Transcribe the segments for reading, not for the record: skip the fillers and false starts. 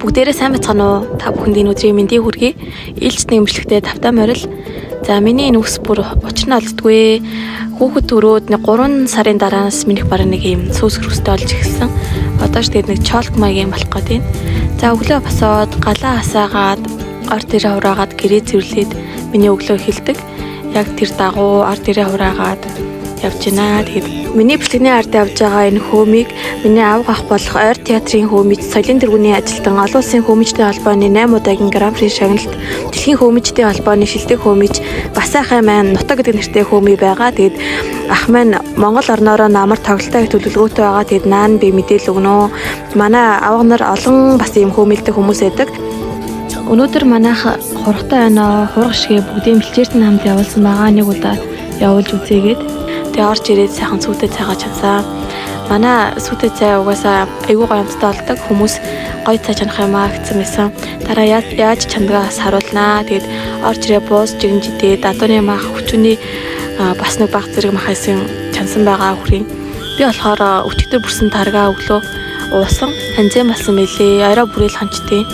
Бүгдээрээ сайн байцгаана уу? Та бүхэнд энэ өдрийн мэндийг хүргэе. Илч нэмжлэгтэй тавтай морил. За миний энэ үс бүр учир нь олддгүй. Хүүхэд төрөөд 3 сарын дараанаас минийх бараг нэг юм сүүс хөрөстэй олж эхэлсэн. Одоо ч тэгээд нэг чолк маягийн болох гээд байна. За өглөө босоод галаа хасаагаад ор дээрээ хураагаад гэрээ цэвэрлээд миний өглөө эхэлдэг. Яг тэр дагуу ор дээрээ хураагаад явж байна. Тэгээд миний бичлэгний ард явж байгаа энэ хөөмийг миний авга ах болох ойр театрын хөөмөж соёлын тэргүүний ажилтан олон улсын хөөмөжтэй холбооны 8 удаагийн гран-при шагналт дэлхийн хөөмөжтэй холбооны шилдэг хөөмөж бас ахай маань нутаг гэдэг нэртэй хөөмий байгаа. Тэгээд ах маань Монгол орноороо намар тоглолтоо их төлөвлөгөөтэй байгаа. Тэгээд наан би мэдээлэл өгнө. Манай авга нар олон бас ийм хөөмөлтэй хүмүүс байдаг. Өнөөдөр манайх хургтай байна. Хурга шигээ бүгдийн бэлчээртэн хамт явуулсан байгаа. Нэг удаа явуулж үзээгээд тэгээ орж ирээд сайхан сүйтэй цайгаа чамсаа. Манай сүйтэй цай угаасаа айгүй гомцтой болдог. Хүмүүс гоё цай чанах юм аа гэсэн мэсэн. Дараа яаж чандгаас харуулнаа. Тэгээд орж ирээ бууз жигнжидээд адууны мах хүчүний бас нэг баг зэрэг махайсан чансан байгаа хүрийн. Би болохоор өчигдөр бүрсэн таргаа өглөө уусан. Ханзэн болсон мэлээ. Орой бүрээл хончтой.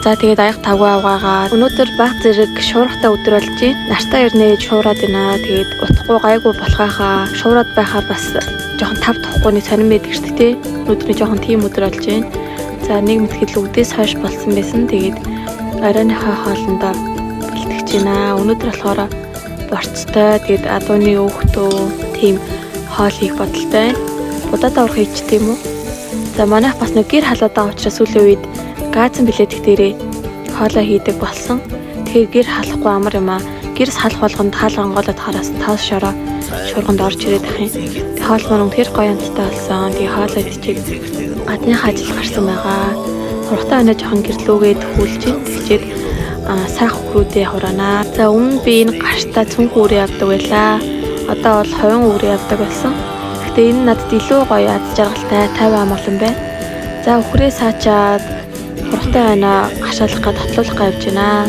За тэгээд аяг тавгүй авгаагаа. Өнөөдөр баг зэрэг шуургатай өдөр болж байна. Нартай ирнэ шуураад байна. Тэгээд утгагүй гайгүй болохоохаа шуураад байхаар бас жоохон тав тухгүй нэг сонирн байдаг шүү дээ. Өнөөдөр жоохон тийм өдөр болж байна. За нэг мэтгэл үгдээс хойш болсон байсан. Тэгээд оройныхаа хоолндоо бэлтгэж байна. Өнөөдөр болохоор борцтой тэгээд адууны өөхтөө тийм хоол хийх бодолтой байна. Удаадаа урах хийчих тийм үү? За манайх бас нэг гэр халаадаа учраас сүүлийн үед газан билетик дээрээ хоолоо хийдэг болсон. Тэгэхээр гэр халахгүй амар юм аа. Гэрс халах болгонд хаал гонголоод хараас таас шороо шуурганд орж ирээд ах юм. Тэгээ хоол мөн тэр гоё амттай болсон. Тэгээ хоолоо идчихээ гадны ажил гарсан байгаа. Хургтай өнөө жоохон гэрлүүгээд хүлж ин тэгчээд сайх хөрүүдээ хураанаа. За өмнө би энэ гартаа цүнх үрээ явдаг байлаа. Одоо бол хойн үрээ явдаг болсон. Гэхдээ энэ надад илүү гоё аз жаргалтай 50 амгалан байна. За өхрөө саачаад хургтай байна гашаалах га татлуулах га явж байна.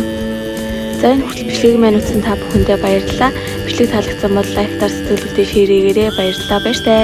За энэ хүртэл бичлэгийг маань үзсэн та бүхэндээ баярлалаа. Бичлэг таалагдсан бол лайктаар сэтгэлдээ шеэрэгээрэй. Баярлалаа баяртай.